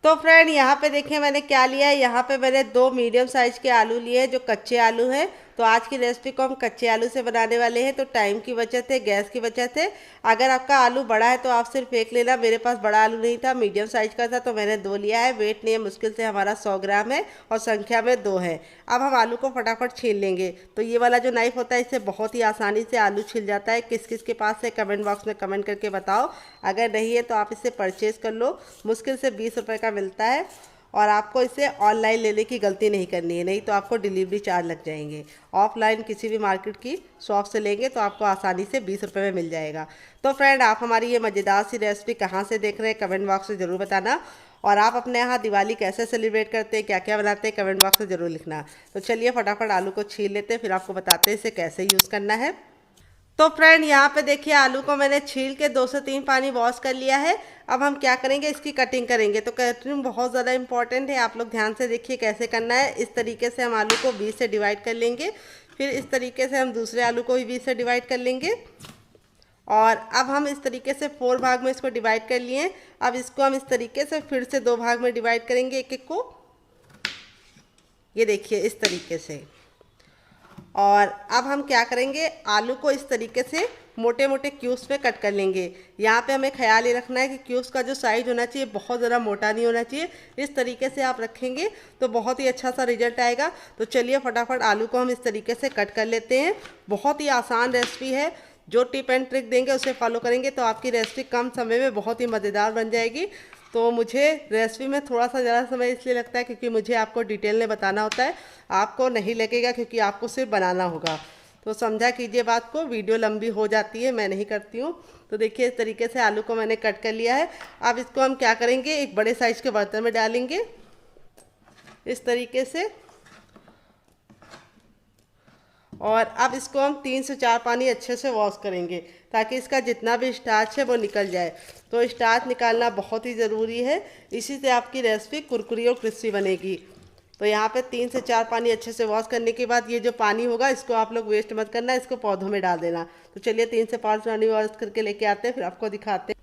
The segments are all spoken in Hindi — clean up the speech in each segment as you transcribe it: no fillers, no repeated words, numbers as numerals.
तो फ्रेंड यहाँ पे देखिए मैंने क्या लिया है। यहाँ पे मैंने दो मीडियम साइज के आलू लिए हैं जो कच्चे आलू हैं। तो आज की रेसिपी को हम कच्चे आलू से बनाने वाले हैं, तो टाइम की बचत है, गैस की बचत है। अगर आपका आलू बड़ा है तो आप सिर्फ एक लेना। मेरे पास बड़ा आलू नहीं था, मीडियम साइज का था, तो मैंने दो लिया है। वेट नहीं है, मुश्किल से हमारा 100 ग्राम है और संख्या में दो है। अब हम आलू को फटाफट छील लेंगे। तो ये वाला जो नाइफ होता है इससे बहुत ही आसानी से आलू छिल जाता है। किस किस के पास है कमेंट बॉक्स में कमेंट करके बताओ। अगर नहीं है तो आप इसे परचेज़ कर लो, मुश्किल से 20 रुपये का मिलता है। और आपको इसे ऑनलाइन लेने की गलती नहीं करनी है, नहीं तो आपको डिलीवरी चार्ज लग जाएंगे। ऑफलाइन किसी भी मार्केट की शॉप से लेंगे तो आपको आसानी से 20 रुपये में मिल जाएगा। तो फ्रेंड, आप हमारी ये मज़ेदार सी रेसिपी कहाँ से देख रहे हैं कमेंट बॉक्स में ज़रूर बताना। और आप अपने यहाँ दिवाली कैसे सेलिब्रेट करते हैं, क्या क्या बनाते हैं, कमेंट बॉक्स में ज़रूर लिखना। तो चलिए फटाफट आलू को छील लेते हैं, फिर आपको बताते हैं इसे कैसे यूज़ करना है। तो फ्रेंड, यहाँ पे देखिए आलू को मैंने छील के 2 से 3 पानी वॉश कर लिया है। अब हम क्या करेंगे, इसकी कटिंग करेंगे। तो कटिंग बहुत ज़्यादा इंपॉर्टेंट है, आप लोग ध्यान से देखिए कैसे करना है। इस तरीके से हम आलू को 20 से डिवाइड कर लेंगे। फिर इस तरीके से हम दूसरे आलू को भी 20 से डिवाइड कर लेंगे। और अब हम इस तरीके से 4 भाग में इसको डिवाइड कर लिए। अब इसको हम इस तरीके से फिर से 2 भाग में डिवाइड करेंगे, एक एक को। ये देखिए इस तरीके से। और अब हम क्या करेंगे, आलू को इस तरीके से मोटे मोटे क्यूब्स में कट कर लेंगे। यहाँ पे हमें ख्याल ये रखना है कि क्यूब्स का जो साइज होना चाहिए बहुत ज़्यादा मोटा नहीं होना चाहिए। इस तरीके से आप रखेंगे तो बहुत ही अच्छा सा रिजल्ट आएगा। तो चलिए फटाफट आलू को हम इस तरीके से कट कर लेते हैं। बहुत ही आसान रेसिपी है, जो टिप एंड ट्रिक देंगे उसे फॉलो करेंगे तो आपकी रेसिपी कम समय में बहुत ही मज़ेदार बन जाएगी। तो मुझे रेसिपी में थोड़ा सा ज़्यादा समय इसलिए लगता है क्योंकि मुझे आपको डिटेल में बताना होता है। आपको नहीं लगेगा क्योंकि आपको सिर्फ बनाना होगा। तो समझा कीजिए बात को, वीडियो लंबी हो जाती है, मैं नहीं करती हूँ। तो देखिए इस तरीके से आलू को मैंने कट कर लिया है। अब इसको हम क्या करेंगे, एक बड़े साइज़ के बर्तन में डालेंगे इस तरीके से। और अब इसको हम 3 से 4 पानी अच्छे से वॉश करेंगे ताकि इसका जितना भी स्टार्च है वो निकल जाए। तो स्टार्च निकालना बहुत ही ज़रूरी है, इसी से आपकी रेसिपी कुरकुरी और क्रिस्पी बनेगी। तो यहाँ पे 3 से 4 पानी अच्छे से वॉश करने के बाद ये जो पानी होगा इसको आप लोग वेस्ट मत करना, इसको पौधों में डाल देना। तो चलिए 3 से 5 पानी वॉश करके लेके आते हैं, फिर आपको दिखाते हैं।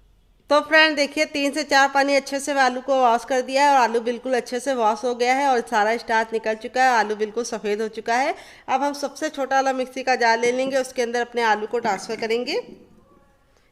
तो फ्रेंड देखिए 3 से 4 पानी अच्छे से आलू को वॉश कर दिया है और आलू बिल्कुल अच्छे से वॉश हो गया है और सारा स्टार्च निकल चुका है, आलू बिल्कुल सफ़ेद हो चुका है। अब हम सबसे छोटा वाला मिक्सी का जार ले लेंगे, उसके अंदर अपने आलू को ट्रांसफ़र करेंगे।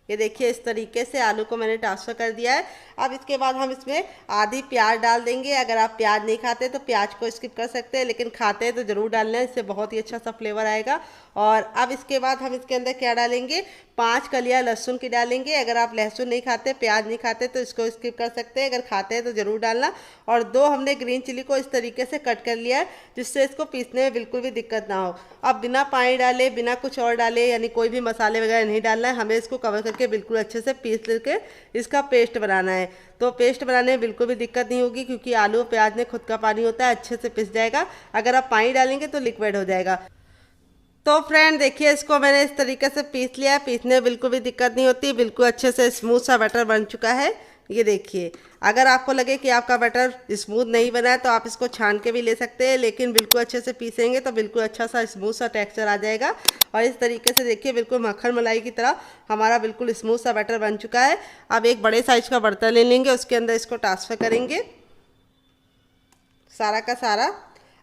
ये देखिए इस तरीके से आलू को मैंने ट्रांसफ़र कर दिया है। अब इसके बाद हम इसमें आधी प्याज डाल देंगे। अगर आप प्याज नहीं खाते तो प्याज को स्किप कर सकते हैं, लेकिन खाते हैं तो ज़रूर डालना है, इससे बहुत ही अच्छा सा फ्लेवर आएगा। और अब इसके बाद हम इसके अंदर क्या डालेंगे, 5 कलियां लहसुन की डालेंगे। अगर आप लहसुन नहीं खाते, प्याज नहीं खाते तो इसको स्किप कर सकते हैं, अगर खाते हैं तो ज़रूर डालना। और 2 हमने ग्रीन चिली को इस तरीके से कट कर लिया है जिससे इसको पीसने में बिल्कुल भी दिक्कत ना हो। अब बिना पानी डाले, बिना कुछ और डाले, यानी कोई भी मसाले वगैरह नहीं डालना है, हमें इसको कवर करके बिल्कुल अच्छे से पीस लेके इसका पेस्ट बनाना है। तो पेस्ट बनाने में बिल्कुल भी दिक्कत नहीं होगी क्योंकि आलू और प्याज में खुद का पानी होता है, अच्छे से पिस जाएगा। अगर आप पानी डालेंगे तो लिक्विड हो जाएगा। तो फ्रेंड देखिए इसको मैंने इस तरीके से पीस लिया है, पीसने में बिल्कुल भी दिक्कत नहीं होती, बिल्कुल अच्छे से स्मूथ सा बैटर बन चुका है। ये देखिए, अगर आपको लगे कि आपका बैटर स्मूथ नहीं बना है तो आप इसको छान के भी ले सकते हैं, लेकिन बिल्कुल अच्छे से पीसेंगे तो बिल्कुल अच्छा सा स्मूथ सा टेक्सचर आ जाएगा। और इस तरीके से देखिए बिल्कुल मक्खन मलाई की तरह हमारा बिल्कुल स्मूथ सा बैटर बन चुका है। अब एक बड़े साइज का बर्तन ले लेंगे, उसके अंदर इसको ट्रांसफ़र करेंगे सारा का सारा।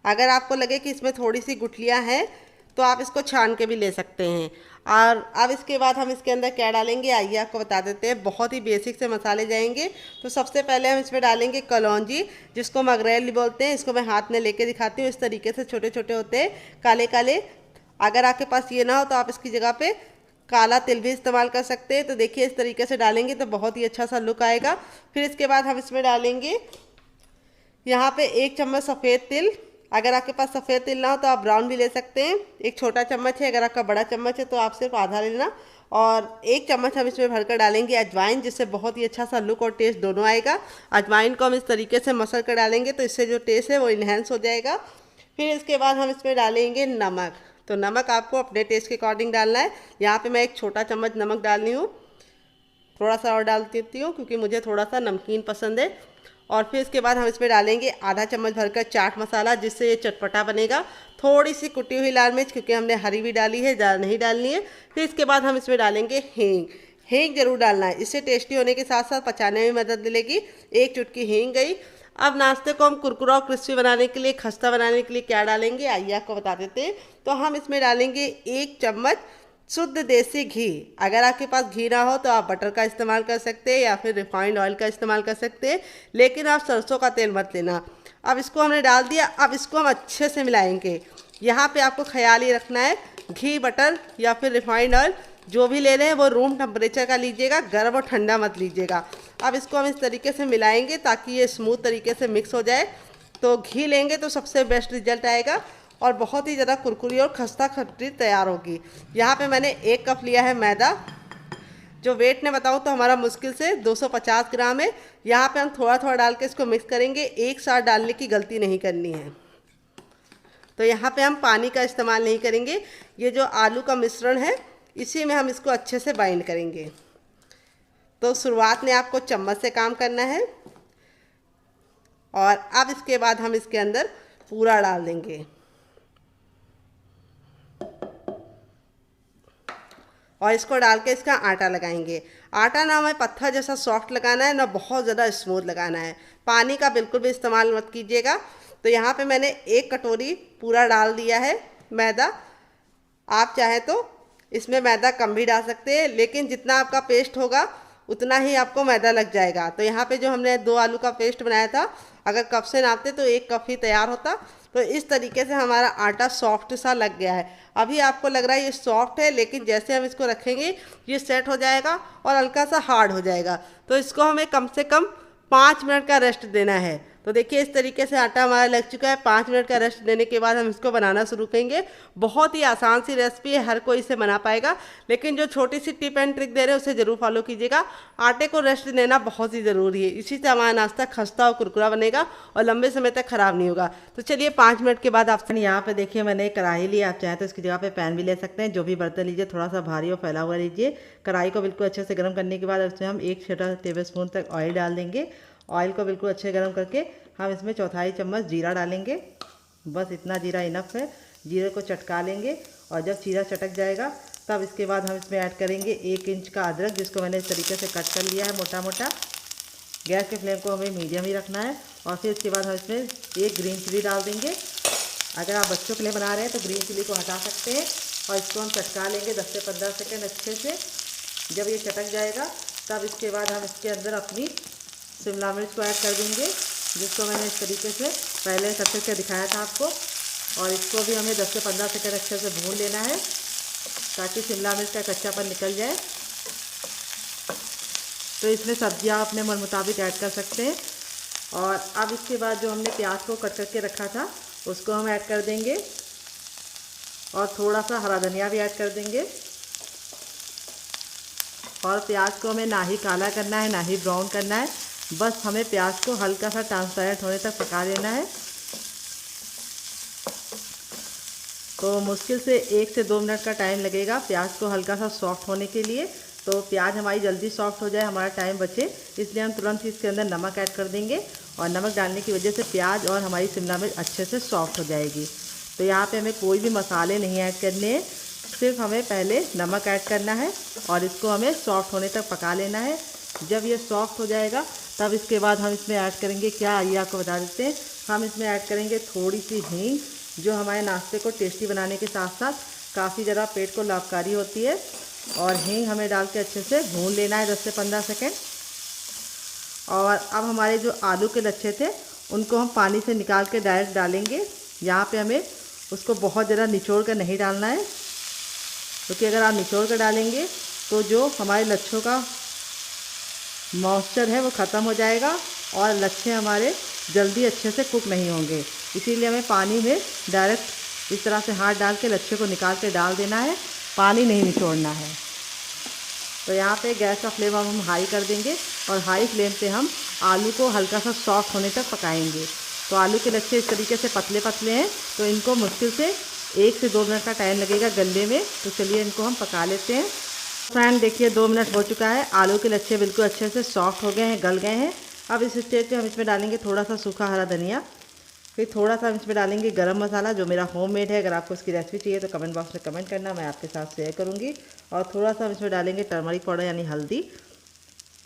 अगर आपको लगे कि इसमें थोड़ी सी गुठलियाँ हैं तो आप इसको छान के भी ले सकते हैं। और अब इसके बाद हम इसके अंदर क्या डालेंगे आइए आपको बता देते हैं। बहुत ही बेसिक से मसाले जाएंगे। तो सबसे पहले हम इसमें डालेंगे कलौंजी, जिसको मगरेल बोलते हैं। इसको मैं हाथ में लेके दिखाती हूँ, इस तरीके से छोटे छोटे होते हैं, काले काले। अगर आपके पास ये ना हो तो आप इसकी जगह पे काला तिल भी इस्तेमाल कर सकते हैं। तो देखिए इस तरीके से डालेंगे तो बहुत ही अच्छा सा लुक आएगा। फिर इसके बाद हम इसमें डालेंगे यहाँ पे 1 चम्मच सफ़ेद तिल। अगर आपके पास सफ़ेद तिल ना हो तो आप ब्राउन भी ले सकते हैं। 1 छोटा चम्मच है, अगर आपका बड़ा चम्मच है तो आप सिर्फ आधा लेना। और 1 चम्मच हम इसमें भरकर डालेंगे अजवाइन, जिससे बहुत ही अच्छा सा लुक और टेस्ट दोनों आएगा। अजवाइन को हम इस तरीके से मसल कर डालेंगे तो इससे जो टेस्ट है वो इन्हेंस हो जाएगा। फिर इसके बाद हम इसमें डालेंगे नमक। तो नमक आपको अपने टेस्ट के अकॉर्डिंग डालना है। यहाँ पर मैं 1 छोटा चम्मच नमक डाल रही हूँ, थोड़ा सा और डाल देती हूँ क्योंकि मुझे थोड़ा सा नमकीन पसंद है। और फिर इसके बाद हम इसमें डालेंगे आधा चम्मच भरकर चाट मसाला, जिससे ये चटपटा बनेगा। थोड़ी सी कुटी हुई लाल मिर्च, क्योंकि हमने हरी भी डाली है, ज़्यादा नहीं डालनी है। फिर इसके बाद हम इसमें डालेंगे हींग। हींग जरूर डालना है, इससे टेस्टी होने के साथ साथ पचाने में मदद मिलेगी। 1 चुटकी हींग गई। अब नाश्ते को हम कुरकुरा और क्रिस्पी बनाने के लिए, खस्ता बनाने के लिए क्या डालेंगे आइए आपको बता देते हैं। तो हम इसमें डालेंगे 1 चम्मच शुद्ध देसी घी। अगर आपके पास घी ना हो तो आप बटर का इस्तेमाल कर सकते हैं या फिर रिफाइंड ऑयल का इस्तेमाल कर सकते हैं, लेकिन आप सरसों का तेल मत लेना। अब इसको हमने डाल दिया। अब इसको हम अच्छे से मिलाएंगे। यहाँ पे आपको ख्याल ही रखना है, घी, बटर या फिर रिफाइंड ऑयल जो भी ले रहे हैं वो रूम टेम्परेचर का लीजिएगा, गर्म और ठंडा मत लीजिएगा। अब इसको हम इस तरीके से मिलाएंगे ताकि ये स्मूथ तरीके से मिक्स हो जाए। तो घी लेंगे तो सबसे बेस्ट रिजल्ट आएगा और बहुत ही ज़्यादा कुरकुरी और खस्ता खट्टी तैयार होगी। यहाँ पे मैंने 1 कप लिया है मैदा, जो वेट ने बताऊँ तो हमारा मुश्किल से 250 ग्राम है। यहाँ पे हम थोड़ा थोड़ा डाल के इसको मिक्स करेंगे, एक साथ डालने की गलती नहीं करनी है। तो यहाँ पे हम पानी का इस्तेमाल नहीं करेंगे। ये जो आलू का मिश्रण है इसी में हम इसको अच्छे से बाइंड करेंगे। तो शुरुआत में आपको चम्मच से काम करना है और अब इसके बाद हम इसके अंदर पूरा डाल देंगे और इसको डाल के इसका आटा लगाएंगे। आटा ना हमें पत्थर जैसा सॉफ्ट लगाना है, ना बहुत ज़्यादा स्मूथ लगाना है। पानी का बिल्कुल भी इस्तेमाल मत कीजिएगा। तो यहाँ पे मैंने 1 कटोरी पूरा डाल दिया है मैदा। आप चाहें तो इसमें मैदा कम भी डाल सकते हैं, लेकिन जितना आपका पेस्ट होगा उतना ही आपको मैदा लग जाएगा। तो यहाँ पे जो हमने 2 आलू का पेस्ट बनाया था, अगर कप से नापते तो 1 कप ही तैयार होता। तो इस तरीके से हमारा आटा सॉफ्ट सा लग गया है। अभी आपको लग रहा है ये सॉफ्ट है, लेकिन जैसे हम इसको रखेंगे ये सेट हो जाएगा और हल्का सा हार्ड हो जाएगा। तो इसको हमें कम से कम 5 मिनट का रेस्ट देना है। तो देखिए इस तरीके से आटा हमारा लग चुका है। 5 मिनट का रेस्ट देने के बाद हम इसको बनाना शुरू करेंगे। बहुत ही आसान सी रेसिपी है, हर कोई इसे बना पाएगा, लेकिन जो छोटी सी टिप एंड ट्रिक दे रहे हैं उसे ज़रूर फॉलो कीजिएगा। आटे को रेस्ट देना बहुत ही ज़रूरी है, इसी से हमारा नाश्ता खस्ता और कुरकुरा बनेगा और लंबे समय तक ख़राब नहीं होगा। तो चलिए 5 मिनट के बाद आपसे यहाँ पे देखिए मैंने कढ़ाई ली। आप चाहें तो इसकी जगह पे पैन भी ले सकते हैं। जो भी बर्तन लीजिए थोड़ा सा भारी और फैला हुआ लीजिए। कढ़ाई को बिल्कुल अच्छे से गर्म करने के बाद उसमें हम 1 छोटा टेबल स्पून तक ऑयल डाल देंगे। ऑयल को बिल्कुल अच्छे गर्म करके हम इसमें 1/4 चम्मच जीरा डालेंगे। बस इतना जीरा इनफ है। जीरे को चटका लेंगे और जब जीरा चटक जाएगा तब इसके बाद हम इसमें ऐड करेंगे 1 इंच का अदरक, जिसको मैंने इस तरीके से कट कर लिया है मोटा मोटा। गैस के फ्लेम को हमें मीडियम ही रखना है। और फिर इसके बाद हम इसमें 1 ग्रीन चिली डाल देंगे। अगर आप बच्चों के लिए बना रहे हैं तो ग्रीन चिली को हटा सकते हैं और इसको हम चटका लेंगे 10 से 15 सेकेंड अच्छे से। जब ये चटक जाएगा तब इसके बाद हम इसके अंदर अपनी शिमला मिर्च को ऐड कर देंगे, जिसको मैंने इस तरीके से पहले कट करके दिखाया था आपको। और इसको भी हमें 10 से 15 सेकंड अच्छे से भून लेना है ताकि शिमला मिर्च का कच्चापन निकल जाए। तो इसमें सब्जियां अपने मन मुताबिक ऐड कर सकते हैं। और अब इसके बाद जो हमने प्याज को कट करके रखा था उसको हम ऐड कर देंगे और थोड़ा सा हरा धनिया भी ऐड कर देंगे। और प्याज को हमें ना ही काला करना है ना ही ब्राउन करना है, बस हमें प्याज को हल्का सा ट्रांसपेरेंट होने तक पका लेना है। तो मुश्किल से 1 से 2 मिनट का टाइम लगेगा प्याज को हल्का सा सॉफ्ट होने के लिए। तो प्याज हमारी जल्दी सॉफ्ट हो जाए, हमारा टाइम बचे, इसलिए हम तुरंत ही इसके अंदर नमक ऐड कर देंगे। और नमक डालने की वजह से प्याज और हमारी शिमला मिर्च अच्छे से सॉफ्ट हो जाएगी। तो यहाँ पे हमें कोई भी मसाले नहीं ऐड करने हैं, सिर्फ हमें पहले नमक ऐड करना है और इसको हमें सॉफ्ट होने तक पका लेना है। जब ये सॉफ्ट हो जाएगा तब इसके बाद हम इसमें ऐड करेंगे क्या आइए आपको बता देते हैं। हम इसमें ऐड करेंगे थोड़ी सी हींग, जो हमारे नाश्ते को टेस्टी बनाने के साथ साथ काफ़ी ज़्यादा पेट को लाभकारी होती है। और हींग हमें डाल के अच्छे से भून लेना है 10 से 15 सेकेंड। और अब हमारे जो आलू के लच्छे थे उनको हम पानी से निकाल के डायरेक्ट डालेंगे। यहाँ पे हमें उसको बहुत ज़्यादा निचोड़ कर नहीं डालना है, क्योंकि अगर आप निचोड़ कर डालेंगे तो जो हमारे लच्छों का मॉइस्चर है वो ख़त्म हो जाएगा और लच्छे हमारे जल्दी अच्छे से कुक नहीं होंगे। इसीलिए हमें पानी में डायरेक्ट इस तरह से हाथ डाल के लच्छे को निकाल के डाल देना है, पानी नहीं निचोड़ना है। तो यहाँ पे गैस का फ्लेम हम हाई कर देंगे और हाई फ्लेम पे हम आलू को हल्का सा सॉफ्ट होने तक पकाएंगे। तो आलू के लच्छे इस तरीके से पतले पतले हैं, तो इनको मुश्किल से 1 से 2 मिनट का टाइम लगेगा गलने में। तो चलिए इनको हम पका लेते हैं। फ्रेंड देखिए 2 मिनट हो चुका है, आलू के लच्छे बिल्कुल अच्छे से सॉफ्ट हो गए हैं, गल गए हैं। अब इस स्टेज पे हम इसमें डालेंगे थोड़ा सा सूखा हरा धनिया। फिर थोड़ा सा हम इसमें डालेंगे गरम मसाला जो मेरा होममेड है। अगर आपको इसकी रेसिपी चाहिए तो कमेंट बॉक्स में कमेंट करना, मैं आपके साथ शेयर करूँगी। और थोड़ा सा हम इसमें डालेंगे टर्मरिक पाउडर यानी हल्दी,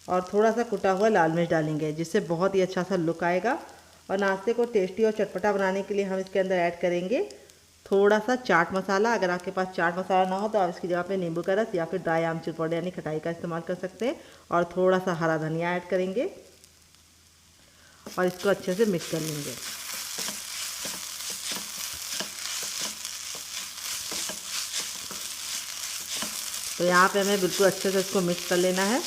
और थोड़ा सा कुटा हुआ लाल मिर्च डालेंगे, जिससे बहुत ही अच्छा सा लुक आएगा। और नाश्ते को टेस्टी और चटपटा बनाने के लिए हम इसके अंदर ऐड करेंगे थोड़ा सा चाट मसाला। अगर आपके पास चाट मसाला ना हो तो आप इसकी जगह पे नींबू का रस या फिर ड्राई आमचूर पाउडर यानी खटाई का इस्तेमाल कर सकते हैं। और थोड़ा सा हरा धनिया ऐड करेंगे और इसको अच्छे से मिक्स कर लेंगे। तो यहाँ पे हमें बिल्कुल अच्छे से इसको मिक्स कर लेना है।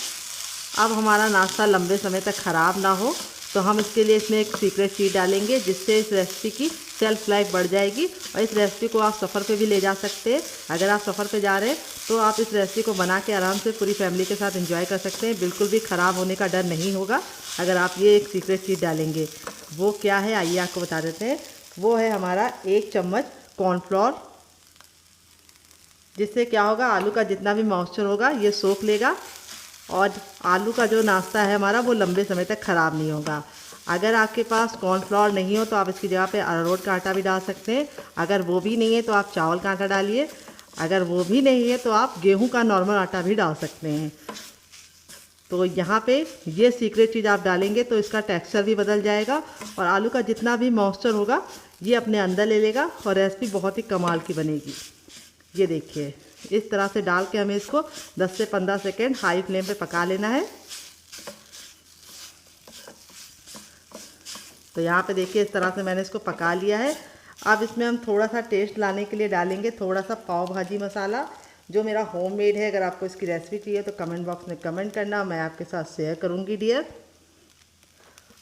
अब हमारा नाश्ता लंबे समय तक ख़राब ना हो तो हम इसके लिए इसमें एक सीक्रेट चीज़ डालेंगे, जिससे इस रेसिपी की सेल्फ लाइफ बढ़ जाएगी। और इस रेसिपी को आप सफ़र पे भी ले जा सकते हैं। अगर आप सफ़र पे जा रहे हैं तो आप इस रेसिपी को बना के आराम से पूरी फैमिली के साथ एंजॉय कर सकते हैं। बिल्कुल भी ख़राब होने का डर नहीं होगा अगर आप ये एक सीक्रेट चीज़ डालेंगे। वो क्या है आइए आपको बता देते हैं। वो है हमारा 1 चम्मच कॉर्नफ्लोर, जिससे क्या होगा, आलू का जितना भी मॉइस्चर होगा ये सोख लेगा और आलू का जो नाश्ता है हमारा वो लंबे समय तक ख़राब नहीं होगा। अगर आपके पास कॉर्नफ्लोर नहीं हो तो आप इसकी जगह पे अरारोट का आटा भी डाल सकते हैं। अगर वो भी नहीं है तो आप चावल का आटा डालिए। अगर वो भी नहीं है तो आप गेहूं का नॉर्मल आटा भी डाल सकते हैं। तो यहाँ पे ये सीक्रेट चीज़ आप डालेंगे तो इसका टेक्सचर भी बदल जाएगा और आलू का जितना भी मॉइस्चर होगा ये अपने अंदर ले लेगा और रेसिपी बहुत ही कमाल की बनेगी। ये देखिए, इस तरह से डाल के हमें इसको 10 से 15 सेकेंड हाई फ्लेम पे पका लेना है। तो यहाँ पे देखिए इस तरह से मैंने इसको पका लिया है। अब इसमें हम थोड़ा सा टेस्ट लाने के लिए डालेंगे थोड़ा सा पाव भाजी मसाला, जो मेरा होममेड है। अगर आपको इसकी रेसिपी चाहिए तो कमेंट बॉक्स में कमेंट करना, मैं आपके साथ शेयर करूँगी डियर।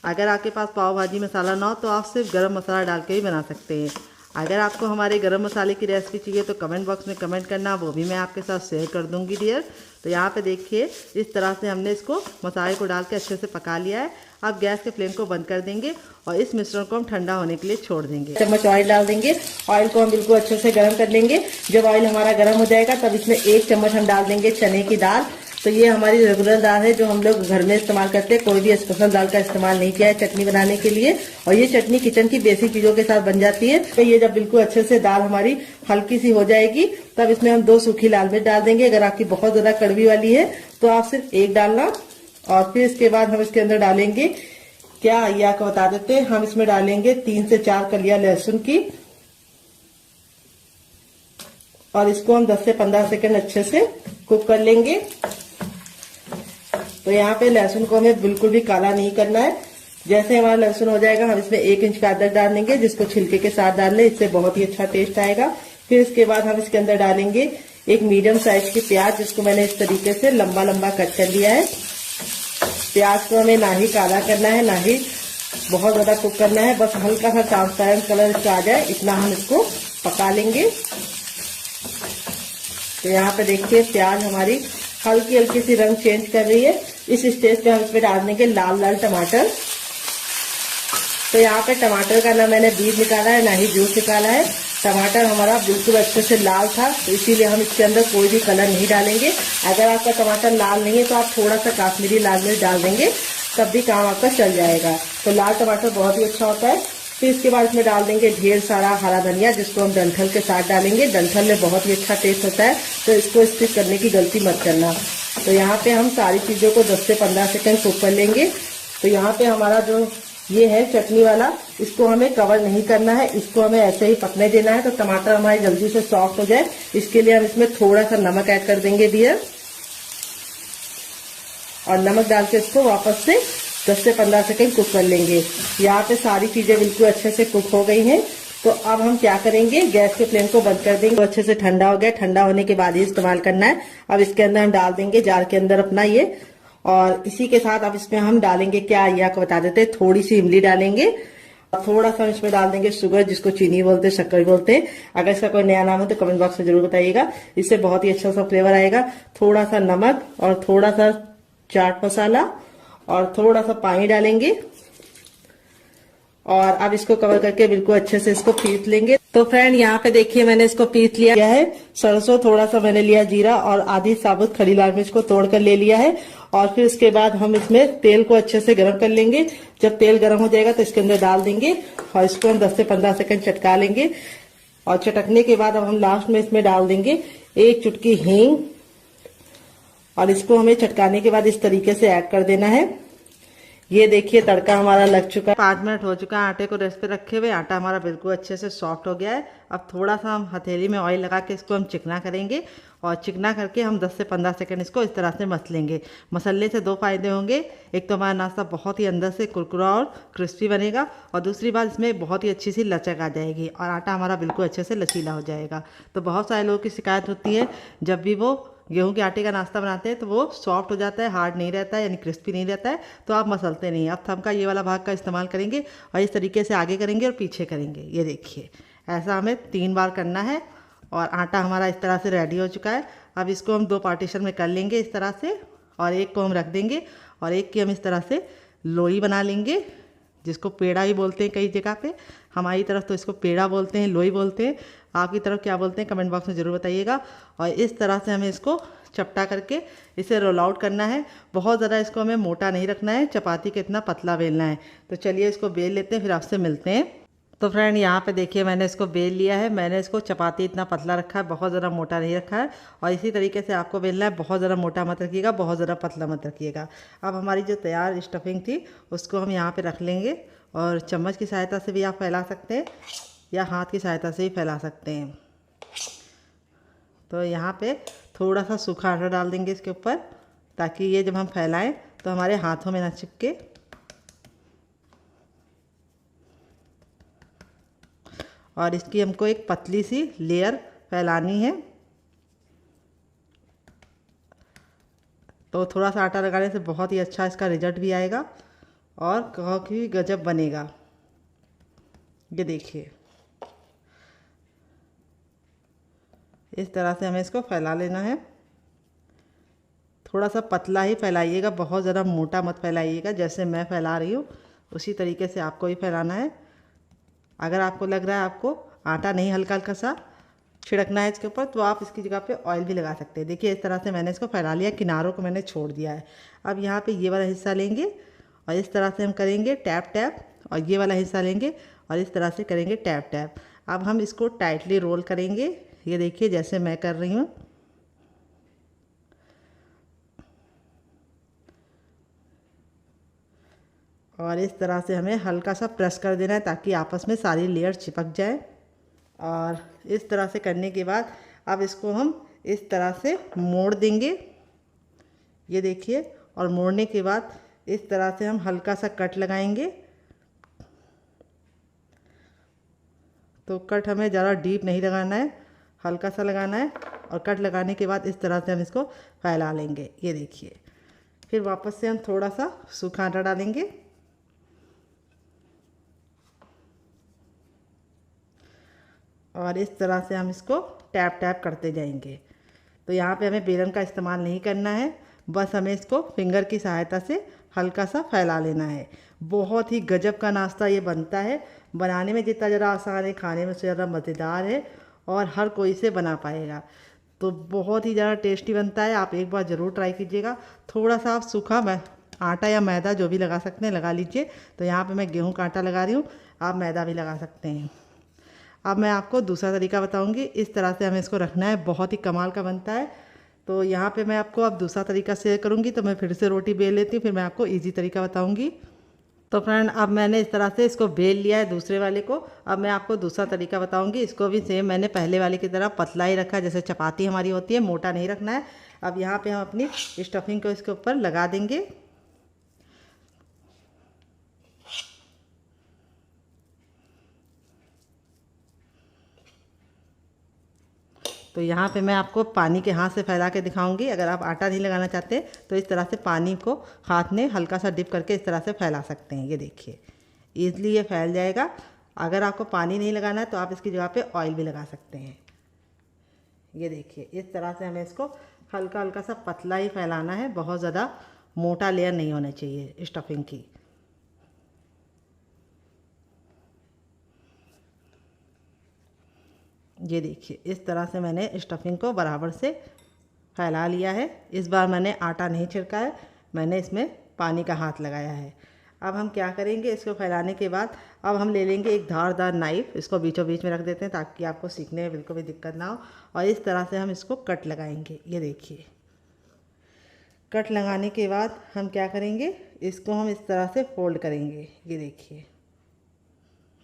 अगर आपके पास पाव भाजी मसाला ना हो तो आप सिर्फ गरम मसाला डाल के भी बना सकते हैं। अगर आपको हमारे गरम मसाले की रेसिपी चाहिए तो कमेंट बॉक्स में कमेंट करना, वो भी मैं आपके साथ शेयर कर दूंगी डियर। तो यहाँ पे देखिए इस तरह से हमने इसको मसाले को डाल के अच्छे से पका लिया है। अब गैस के फ्लेम को बंद कर देंगे और इस मिश्रण को हम ठंडा होने के लिए छोड़ देंगे। चम्मच ऑयल डाल देंगे। ऑयल को हम बिल्कुल अच्छे से गर्म कर लेंगे। जब ऑयल हमारा गर्म हो जाएगा तब इसमें 1 चम्मच हम डाल देंगे चने की दाल। तो ये हमारी रेगुलर दाल है जो हम लोग घर में इस्तेमाल करते हैं। कोई भी स्पेशल दाल का इस्तेमाल नहीं किया है चटनी बनाने के लिए। और ये चटनी किचन की बेसिक चीजों के साथ बन जाती है। तो ये जब बिल्कुल अच्छे से दाल हमारी हल्की सी हो जाएगी तब इसमें हम 2 सूखी लाल मिर्च डाल देंगे। अगर आपकी बहुत ज्यादा कड़वी वाली है तो आप सिर्फ 1 डालना। और फिर इसके बाद हम इसके अंदर डालेंगे क्या, ये आपको बता देते हैं, हम इसमें डालेंगे 3 से 4 कलियां लहसुन की। और इसको हम 10 से 15 सेकंड अच्छे से कुक कर लेंगे। तो यहाँ पे लहसुन को हमें बिल्कुल भी काला नहीं करना है। जैसे हमारा लहसुन हो जाएगा हम इसमें 1 इंच का अदरक डाल देंगे, जिसको छिलके के साथ डाल लें, इससे बहुत ही अच्छा टेस्ट आएगा। फिर इसके बाद हम इसके अंदर डालेंगे एक मीडियम साइज की प्याज, जिसको मैंने इस तरीके से लंबा लंबा कट कर लिया है। प्याज को हमें ना ही काला करना है ना ही बहुत ज्यादा कुक करना है, बस हल्का सा ट्रांसपेरेंट कलर इसका आ जाए इतना हम इसको पका लेंगे। तो यहाँ पे देखिए प्याज हमारी हल्की हल्की सी रंग चेंज कर रही है। इस स्टेज पे हम इसमें डाल देंगे लाल लाल टमाटर। तो यहाँ पे टमाटर का ना मैंने बीज निकाला है ना ही जूस निकाला है। टमाटर हमारा बिल्कुल अच्छे से लाल था तो इसीलिए हम इसके अंदर कोई भी कलर नहीं डालेंगे। अगर आपका टमाटर लाल नहीं है तो आप थोड़ा सा काश्मीरी लाल मिर्च डाल देंगे, तब भी काम आपका चल जाएगा। तो लाल टमाटर बहुत ही अच्छा होता है। फिर इसके बाद इसमें डाल देंगे ढेर सारा हरा धनिया, जिसको हम डंठल के साथ डालेंगे। डंठल में बहुत ही अच्छा टेस्ट होता है, तो इसको स्टिक करने की गलती मत करना। तो यहाँ पे हम सारी चीजों को 10 से 15 सेकंड कुक कर लेंगे। तो यहाँ पे हमारा जो ये है चटनी वाला, इसको हमें कवर नहीं करना है, इसको हमें ऐसे ही पकने देना है। तो टमाटर हमारे जल्दी से सॉफ्ट हो जाए इसके लिए हम इसमें थोड़ा सा नमक ऐड कर देंगे डियर। और नमक डाल के इसको वापस से 10 से 15 सेकंड कुक कर लेंगे। यहाँ पे सारी चीजें बिल्कुल अच्छे से कुक हो गई हैं। तो अब हम क्या करेंगे, गैस के फ्लेम को बंद कर देंगे। तो अच्छे से ठंडा हो गया, ठंडा होने के बाद ही इस्तेमाल करना है। अब इसके अंदर हम डाल देंगे जार के अंदर अपना ये, और इसी के साथ अब इसमें हम डालेंगे क्या, ये आपको बता देते हैं, थोड़ी सी इमली डालेंगे। और थोड़ा सा हम इसमें डाल देंगे शुगर, जिसको चीनी बोलते हैं, शक्कर बोलते हैं। अगर इसका कोई नया नाम हो तो कमेंट बॉक्स में जरूर बताइएगा, इससे बहुत ही अच्छा सा फ्लेवर आएगा। थोड़ा सा नमक और थोड़ा सा चाट मसाला और थोड़ा सा पानी डालेंगे। और अब इसको कवर करके बिल्कुल अच्छे से इसको पीस लेंगे। तो फ्रेंड यहाँ पे देखिए मैंने इसको पीस लिया है। सरसों, थोड़ा सा मैंने लिया जीरा और आधी साबुत खड़ी लाल मिर्च को तोड़कर ले लिया है। और फिर उसके बाद हम इसमें तेल को अच्छे से गर्म कर लेंगे। जब तेल गर्म हो जाएगा तो इसके अंदर डाल देंगे और इसको हम 10 से 15 सेकंड चटका लेंगे। और चटकने के बाद अब हम लास्ट में इसमें डाल देंगे 1 चुटकी हींग और इसको हमें चटकाने के बाद इस तरीके से ऐड कर देना है। ये देखिए तड़का हमारा लग चुका है। 5 मिनट हो चुका है आटे को रेस्ट पे रखे हुए। आटा हमारा बिल्कुल अच्छे से सॉफ्ट हो गया है। अब थोड़ा सा हम हथेली में ऑयल लगा के इसको हम चिकना करेंगे और चिकना करके हम 10 से 15 सेकंड इसको इस तरह से मस लेंगे। मसलने से 2 फायदे होंगे। एक तो हमारा नाश्ता बहुत ही अंदर से कुरकुरा और क्रिस्पी बनेगा और दूसरी बात इसमें बहुत ही अच्छी सी लचक आ जाएगी और आटा हमारा बिल्कुल अच्छे से लचीला हो जाएगा। तो बहुत सारे लोगों की शिकायत होती है जब भी वो गेहूं के आटे का नाश्ता बनाते हैं तो वो सॉफ्ट हो जाता है, हार्ड नहीं रहता है, यानी क्रिस्पी नहीं रहता है, तो आप मसलते नहीं। अब थम का ये वाला भाग का इस्तेमाल करेंगे और इस तरीके से आगे करेंगे और पीछे करेंगे। ये देखिए ऐसा हमें 3 बार करना है और आटा हमारा इस तरह से रेडी हो चुका है। अब इसको हम 2 पार्टीशन में कर लेंगे इस तरह से और एक को हम रख देंगे और एक की हम इस तरह से लोई बना लेंगे, जिसको पेड़ा ही बोलते हैं कई जगह पे। हमारी तरफ तो इसको पेड़ा बोलते हैं, लोई बोलते हैं। आपकी तरफ क्या बोलते हैं कमेंट बॉक्स में ज़रूर बताइएगा। और इस तरह से हमें इसको चपटा करके इसे रोल आउट करना है। बहुत ज़्यादा इसको हमें मोटा नहीं रखना है, चपाती के इतना पतला बेलना है। तो चलिए इसको बेल लेते हैं, फिर आपसे मिलते हैं। तो फ्रेंड यहाँ पे देखिए मैंने इसको बेल लिया है। मैंने इसको चपाती इतना पतला रखा है, बहुत ज़्यादा मोटा नहीं रखा है। और इसी तरीके से आपको बेलना है, बहुत ज़्यादा मोटा मत रखिएगा, बहुत ज़्यादा पतला मत रखिएगा। अब हमारी जो तैयार स्टफिंग थी उसको हम यहाँ पे रख लेंगे और चम्मच की सहायता से भी आप फैला सकते हैं या हाथ की सहायता से भी फैला सकते हैं। तो यहाँ पे थोड़ा सा सूखा आटा डाल देंगे इसके ऊपर, ताकि ये जब हम फैलाएं तो हमारे हाथों में ना चिपके। और इसकी हमको एक पतली सी लेयर फैलानी है। तो थोड़ा सा आटा लगाने से बहुत ही अच्छा इसका रिजल्ट भी आएगा और काफ़ी गजब बनेगा। ये देखिए इस तरह से हमें इसको फैला लेना है। थोड़ा सा पतला ही फैलाइएगा, बहुत ज़्यादा मोटा मत फैलाइएगा। जैसे मैं फैला रही हूँ उसी तरीके से आपको ही फैलाना है। अगर आपको लग रहा है आपको आटा नहीं हल्का हल्का सा छिड़कना है इसके ऊपर, तो आप इसकी जगह पे ऑयल भी लगा सकते हैं। देखिए इस तरह से मैंने इसको फैला लिया, किनारों को मैंने छोड़ दिया है। अब यहाँ पे ये वाला हिस्सा लेंगे और इस तरह से हम करेंगे टैप टैप, और ये वाला हिस्सा लेंगे और इस तरह से करेंगे टैप टैप। अब हम इसको टाइटली रोल करेंगे। ये देखिए जैसे मैं कर रही हूँ। और इस तरह से हमें हल्का सा प्रेस कर देना है ताकि आपस में सारी लेयर चिपक जाए। और इस तरह से करने के बाद अब इसको हम इस तरह से मोड़ देंगे। ये देखिए, और मोड़ने के बाद इस तरह से हम हल्का सा कट लगाएंगे। तो कट हमें ज़्यादा डीप नहीं लगाना है, हल्का सा लगाना है। और कट लगाने के बाद इस तरह से हम इसको फैला लेंगे। ये देखिए, फिर वापस से हम थोड़ा सा सूखा आटा डालेंगे और इस तरह से हम इसको टैप टैप करते जाएंगे। तो यहाँ पे हमें बेलन का इस्तेमाल नहीं करना है, बस हमें इसको फिंगर की सहायता से हल्का सा फैला लेना है। बहुत ही गजब का नाश्ता ये बनता है। बनाने में जितना ज़रा आसान है, खाने में उससे ज़्यादा मज़ेदार है और हर कोई से बना पाएगा। तो बहुत ही ज़्यादा टेस्टी बनता है। आप एक बार ज़रूर ट्राई कीजिएगा। थोड़ा सा आप सूखा आटा या मैदा जो भी लगा सकते हैं लगा लीजिए। तो यहाँ पे मैं गेहूं का आटा लगा रही हूँ, आप मैदा भी लगा सकते हैं। अब मैं आपको दूसरा तरीका बताऊंगी। इस तरह से हमें इसको रखना है, बहुत ही कमाल का बनता है। तो यहाँ पे मैं आपको अब दूसरा तरीका शेयर करूँगी। तो मैं फिर से रोटी बेल लेती हूँ, फिर मैं आपको इजी तरीका बताऊँगी। तो फ्रेंड अब मैंने इस तरह से इसको बेल लिया है दूसरे वाले को। अब मैं आपको दूसरा तरीका बताऊँगी। इसको भी सेम मैंने पहले वाले की तरह पतला ही रखा है, जैसे चपाती हमारी होती है, मोटा नहीं रखना है। अब यहाँ पर हम अपनी स्टफिंग को इसके ऊपर लगा देंगे। तो यहाँ पे मैं आपको पानी के हाथ से फैला के दिखाऊंगी। अगर आप आटा नहीं लगाना चाहते तो इस तरह से पानी को हाथ में हल्का सा डिप करके इस तरह से फैला सकते हैं। ये देखिए ईज़िली ये फैल जाएगा। अगर आपको पानी नहीं लगाना है तो आप इसकी जगह पे ऑयल भी लगा सकते हैं। ये देखिए इस तरह से हमें इसको हल्का हल्का सा पतला ही फैलाना है, बहुत ज़्यादा मोटा लेयर नहीं होना चाहिए स्टफिंग की। ये देखिए इस तरह से मैंने स्टफिंग को बराबर से फैला लिया है। इस बार मैंने आटा नहीं छिड़का है, मैंने इसमें पानी का हाथ लगाया है। अब हम क्या करेंगे, इसको फैलाने के बाद अब हम ले लेंगे एक धारदार नाइफ़, इसको बीचों बीच में रख देते हैं ताकि आपको सीखने में बिल्कुल भी दिक्कत ना हो। और इस तरह से हम इसको कट लगाएंगे। ये देखिए कट लगाने के बाद हम क्या करेंगे, इसको हम इस तरह से फोल्ड करेंगे। ये देखिए,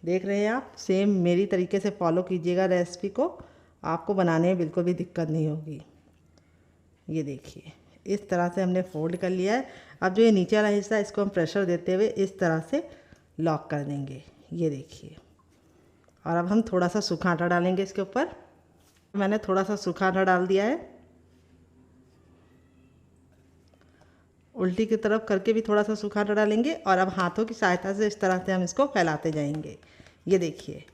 देख रहे हैं आप, सेम मेरी तरीके से फॉलो कीजिएगा रेसिपी को, आपको बनाने में बिल्कुल भी दिक्कत नहीं होगी। ये देखिए इस तरह से हमने फोल्ड कर लिया है। अब जो ये नीचे वाला हिस्सा है इसको हम प्रेशर देते हुए इस तरह से लॉक कर देंगे। ये देखिए, और अब हम थोड़ा सा सूखा आटा डालेंगे इसके ऊपर। मैंने थोड़ा सा सूखा आटा डाल दिया है, उल्टी की तरफ करके भी थोड़ा सा सूखा आटा डालेंगे और अब हाथों की सहायता से इस तरह से हम इसको फैलाते जाएंगे। ये देखिए,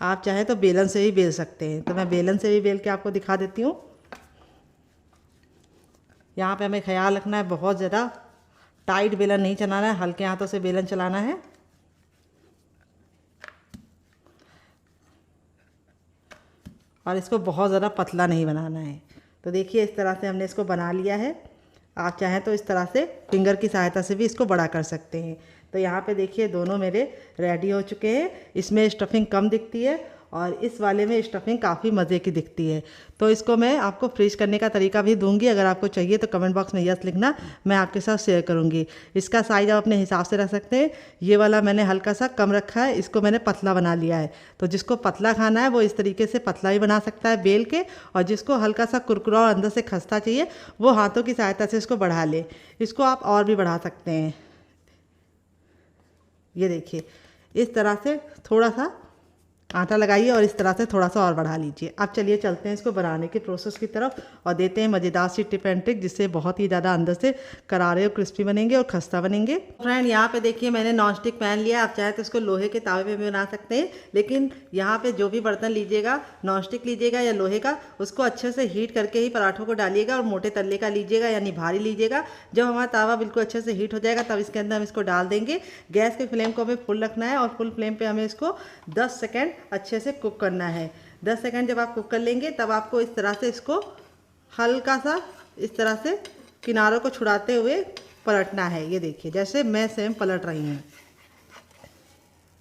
आप चाहें तो बेलन से भी बेल सकते हैं, तो मैं बेलन से भी बेल के आपको दिखा देती हूँ। यहाँ पे हमें ख्याल रखना है, बहुत ज़्यादा टाइट बेलन नहीं चलाना है, हल्के हाथों से बेलन चलाना है। और इसको बहुत ज़्यादा पतला नहीं बनाना है। तो देखिए इस तरह से हमने इसको बना लिया है। आप चाहें तो इस तरह से फिंगर की सहायता से भी इसको बड़ा कर सकते हैं। तो यहाँ पे देखिए दोनों मेरे रेडी हो चुके हैं। इसमें स्टफिंग कम दिखती है और इस वाले में स्टफिंग काफ़ी मज़े की दिखती है। तो इसको मैं आपको फ्रीज करने का तरीका भी दूंगी, अगर आपको चाहिए तो कमेंट बॉक्स में यस लिखना, मैं आपके साथ शेयर करूंगी। इसका साइज़ आप अपने हिसाब से रख सकते हैं। ये वाला मैंने हल्का सा कम रखा है, इसको मैंने पतला बना लिया है। तो जिसको पतला खाना है वो इस तरीके से पतला ही बना सकता है बेल के, और जिसको हल्का सा कुरकुरा और अंदर से खस्ता चाहिए वो हाथों की सहायता से इसको बढ़ा ले। इसको आप और भी बढ़ा सकते हैं। ये देखिए इस तरह से थोड़ा सा आटा लगाइए और इस तरह से थोड़ा सा और बढ़ा लीजिए। अब चलिए चलते हैं इसको बनाने के प्रोसेस की तरफ और देते हैं मज़ेदार सी टिप एंड ट्रिक, जिससे बहुत ही ज़्यादा अंदर से करारे और क्रिस्पी बनेंगे और खस्ता बनेंगे। फ्रेंड यहाँ पे देखिए मैंने नॉन स्टिक पैन लिया, आप चाहे तो इसको लोहे के तावे पे भी बना सकते हैं, लेकिन यहाँ पे जो भी बर्तन लीजिएगा, नॉन स्टिक लीजिएगा या लोहे का, उसको अच्छे से हीट करके ही पराठों को डालिएगा और मोटे तल्ले का लीजिएगा यानी भारी लीजिएगा। जब हमारा तावा बिल्कुल अच्छे से हीट हो जाएगा तब इसके अंदर हम इसको डाल देंगे। गैस के फ्लेम को हमें फुल रखना है और फुल फ्लेम पे हमें इसको 10 सेकेंड अच्छे से कुक करना है। 10 सेकंड जब आप कुक कर लेंगे तब आपको इस तरह से इसको हल्का सा इस तरह से किनारों को छुड़ाते हुए पलटना है। ये देखिए जैसे मैं सेम पलट रही हूँ,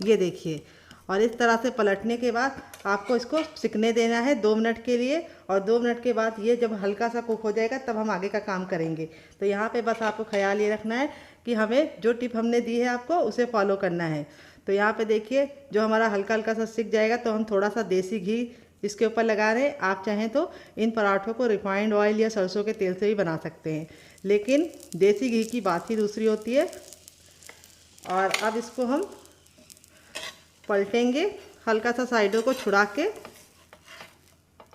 ये देखिए। और इस तरह से पलटने के बाद आपको इसको सिकने देना है 2 मिनट के लिए, और 2 मिनट के बाद ये जब हल्का सा कुक हो जाएगा तब हम आगे का काम करेंगे। तो यहाँ पे बस आपको ख्याल ये रखना है कि हमें जो टिप हमने दी है आपको उसे फॉलो करना है। तो यहाँ पे देखिए जो हमारा हल्का हल्का सा सिक जाएगा तो हम थोड़ा सा देसी घी इसके ऊपर लगा रहे हैं। आप चाहें तो इन पराठों को रिफाइंड ऑयल या सरसों के तेल से भी बना सकते हैं, लेकिन देसी घी की बात ही दूसरी होती है। और अब इसको हम पलटेंगे हल्का सा साइडों को छुड़ा के,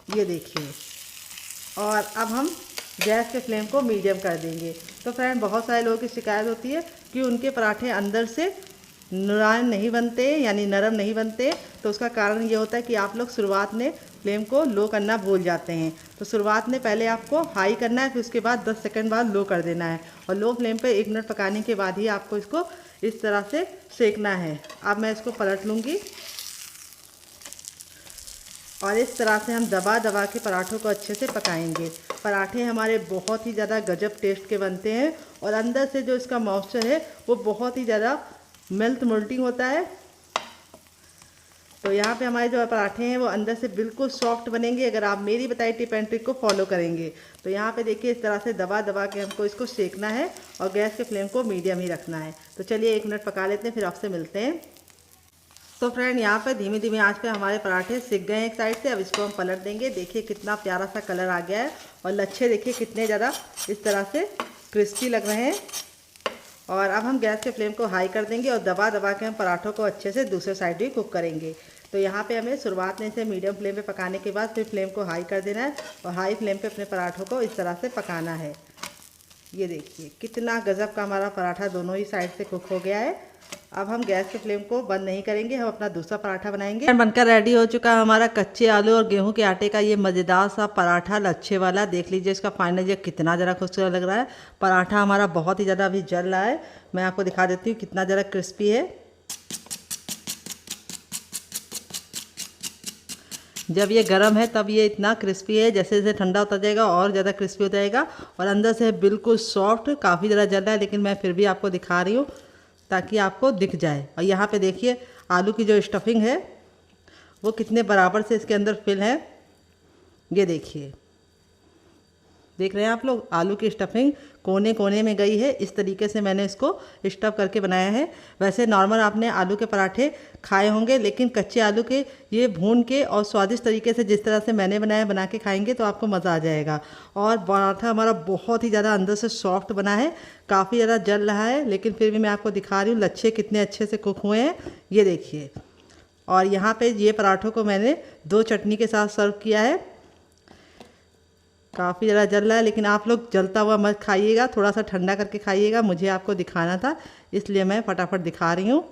ये देखिए। और अब हम गैस के फ्लेम को मीडियम कर देंगे। तो फ्रेंड बहुत सारे लोगों की शिकायत होती है कि उनके पराठे अंदर से नुरान नहीं बनते यानी नरम नहीं बनते। तो उसका कारण ये होता है कि आप लोग शुरुआत में फ्लेम को लो करना भूल जाते हैं। तो शुरुआत में पहले आपको हाई करना है, फिर उसके बाद 10 सेकंड बाद लो कर देना है, और लो फ्लेम पे 1 मिनट पकाने के बाद ही आपको इसको इस तरह से सेकना है। अब मैं इसको पलट लूँगी और इस तरह से हम दबा दबा के पराठों को अच्छे से पकाएंगे। पराठे हमारे बहुत ही ज़्यादा गजब टेस्ट के बनते हैं और अंदर से जो इसका मॉइस्चर है वो बहुत ही ज़्यादा मोल्टिंग होता है। तो यहाँ पे हमारे जो पराठे हैं वो अंदर से बिल्कुल सॉफ्ट बनेंगे अगर आप मेरी बताई टिप एंड ट्रिक को फॉलो करेंगे। तो यहाँ पे देखिए इस तरह से दबा दबा के हमको इसको सेकना है और गैस के फ्लेम को मीडियम ही रखना है। तो चलिए 1 मिनट पका लेते हैं, फिर आपसे मिलते हैं। तो फ्रेंड यहाँ पे धीमी धीमी आंच पे हमारे पराठे सिक गए हैं एक साइड से। अब इसको हम पलट देंगे। देखिए कितना प्यारा सा कलर आ गया है और लच्छे देखिए कितने ज़्यादा इस तरह से क्रिस्पी लग रहे हैं। और अब हम गैस के फ्लेम को हाई कर देंगे और दबा दबा के हम पराठों को अच्छे से दूसरे साइड भी कुक करेंगे। तो यहाँ पे हमें शुरुआत में इसे मीडियम फ्लेम पे पकाने के बाद फिर फ्लेम को हाई कर देना है और हाई फ्लेम पे अपने पराठों को इस तरह से पकाना है। ये देखिए कितना गजब का हमारा पराठा दोनों ही साइड से कुक हो गया है। अब हम गैस के फ्लेम को बंद नहीं करेंगे, हम अपना दूसरा पराठा बनाएंगे। बनकर रेडी हो चुका है हमारा कच्चे आलू और गेहूं के आटे का ये मज़ेदार सा पराठा लच्छे वाला। देख लीजिए इसका फाइनल ये कितना ज़रा खूबसूरत लग रहा है। पराठा हमारा बहुत ही ज़्यादा अभी जल रहा है, मैं आपको दिखा देती हूँ कितना ज़रा क्रिस्पी है। जब ये गर्म है तब ये इतना क्रिस्पी है, जैसे जैसे ठंडा होता जाएगा और ज़्यादा क्रिस्पी हो जाएगा। और अंदर से बिल्कुल सॉफ्ट, काफ़ी ज़्यादा जल रहा है लेकिन मैं फिर भी आपको दिखा रही हूँ ताकि आपको दिख जाए। और यहाँ पे देखिए आलू की जो स्टफिंग है वो कितने बराबर से इसके अंदर फिल है, ये देखिए, देख रहे हैं आप लोग, आलू की स्टफिंग कोने कोने में गई है। इस तरीके से मैंने इसको स्टफ करके बनाया है। वैसे नॉर्मल आपने आलू के पराठे खाए होंगे, लेकिन कच्चे आलू के ये भून के और स्वादिष्ट तरीके से जिस तरह से मैंने बनाया, बना के खाएंगे तो आपको मज़ा आ जाएगा। और पराठा हमारा बहुत ही ज़्यादा अंदर से सॉफ्ट बना है, काफ़ी ज़्यादा जल रहा है लेकिन फिर भी मैं आपको दिखा रही हूँ लच्छे कितने अच्छे से कुक हुए हैं, ये देखिए। और यहाँ पे ये पराठों को मैंने 2 चटनी के साथ सर्व किया है। काफ़ी ज़्यादा जल रहा है लेकिन आप लोग जलता हुआ मत खाइएगा, थोड़ा सा ठंडा करके खाइएगा। मुझे आपको दिखाना था इसलिए मैं फटाफट दिखा रही हूँ।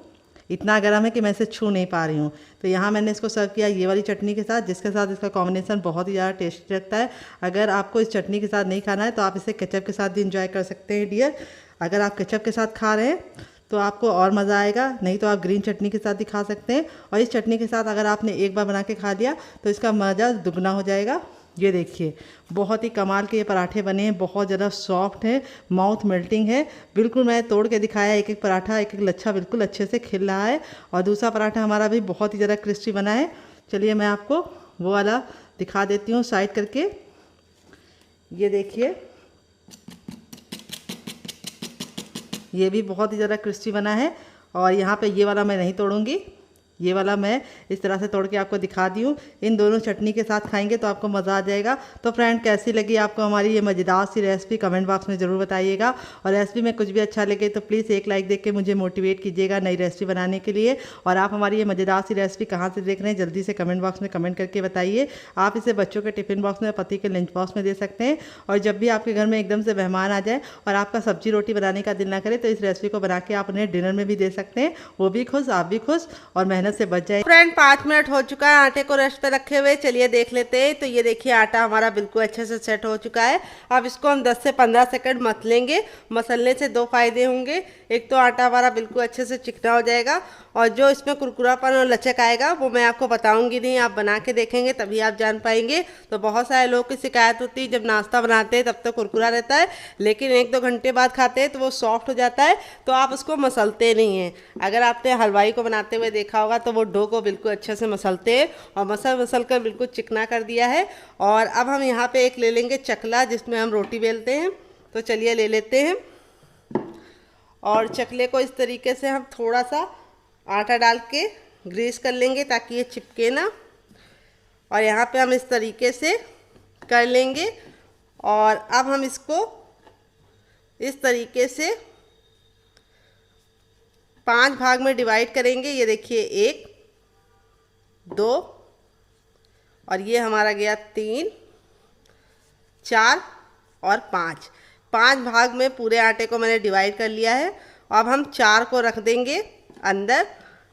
इतना गर्म है कि मैं इसे छू नहीं पा रही हूँ। तो यहाँ मैंने इसको सर्व किया ये वाली चटनी के साथ, जिसके साथ इसका कॉम्बिनेशन बहुत ही ज़्यादा टेस्टी लगता है। अगर आपको इस चटनी के साथ नहीं खाना है तो आप इसे केचप के साथ भी इंजॉय कर सकते हैं डियर। अगर आप केचप के साथ खा रहे हैं तो आपको और मज़ा आएगा, नहीं तो आप ग्रीन चटनी के साथ भी खा सकते हैं। और इस चटनी के साथ अगर आपने एक बार बना के खा लिया तो इसका मज़ा दुगना हो जाएगा। ये देखिए बहुत ही कमाल के ये पराठे बने हैं, बहुत ज़्यादा सॉफ्ट है, माउथ मेल्टिंग है। बिल्कुल मैं तोड़ के दिखाया, एक एक पराठा, एक एक लच्छा बिल्कुल अच्छे से खिल रहा है। और दूसरा पराठा हमारा भी बहुत ही ज़्यादा क्रिस्पी बना है। चलिए मैं आपको वो वाला दिखा देती हूँ साइड करके। ये देखिए ये भी बहुत ही ज़्यादा क्रिस्पी बना है। और यहाँ पे ये वाला मैं नहीं तोड़ूंगी, ये वाला मैं इस तरह से तोड़ के आपको दिखा दी हूँ। इन दोनों चटनी के साथ खाएंगे तो आपको मज़ा आ जाएगा। तो फ्रेंड कैसी लगी आपको हमारी ये मज़ेदार सी रेसिपी कमेंट बॉक्स में ज़रूर बताइएगा। और रेसिपी में कुछ भी अच्छा लगे तो प्लीज़ एक लाइक देख के मुझे मोटिवेट कीजिएगा नई रेसिपी बनाने के लिए। और आप हमारी ये मज़ेदार सी रेसिपी कहाँ से देख रहे हैं जल्दी से कमेंट बॉक्स में कमेंट करके बताइए। आप इसे बच्चों के टिफ़िन बॉक्स में, पति के लंच बॉक्स में दे सकते हैं। और जब भी आपके घर में एकदम से मेहमान आ जाए और आपका सब्जी रोटी बनाने का दिल ना करे तो इस रेसिपी को बना के आप उन्हें डिनर में भी दे सकते हैं, वो भी खुश, आप भी खुश और मेहनत से बच जाए। 5 मिनट हो चुका है आटे को रेस्ट पे रखे हुए, चलिए देख लेते हैं। तो ये देखिए आटा हमारा बिल्कुल अच्छे से सेट हो चुका है। अब इसको हम 10 से 15 सेकंड मसलेंगे। मसलने से 2 फायदे होंगे, एक तो आटा हमारा बिल्कुल अच्छे से चिकना हो जाएगा और जो इसमें कुरकुरापन और लचक आएगा वो मैं आपको बताऊंगी नहीं, आप बना के देखेंगे तभी आप जान पाएंगे। तो बहुत सारे लोगों की शिकायत होती है जब नाश्ता बनाते हैं तब तो कुरकुरा रहता है, लेकिन 1-2 घंटे बाद खाते हैं तो वो सॉफ्ट हो जाता है, तो आप उसको मसलते नहीं हैं। अगर आपने हलवाई को बनाते हुए देखा होगा तो वो डो को बिल्कुल अच्छे से मसलते हैं और मसल कर बिल्कुल चिकना कर दिया है। और अब हम यहाँ पे एक ले लेंगे चकला जिसमें हम रोटी बेलते हैं। तो चलिए ले लेते हैं और चकले को इस तरीके से हम थोड़ा सा आटा डाल के ग्रीस कर लेंगे ताकि ये चिपके ना। और यहाँ पे हम इस तरीके से कर लेंगे और अब हम इसको इस तरीके से 5 भाग में डिवाइड करेंगे। ये देखिए 1, 2 और ये हमारा गया 3, 4 और 5 भाग में पूरे आटे को मैंने डिवाइड कर लिया है। अब हम 4 को रख देंगे अंदर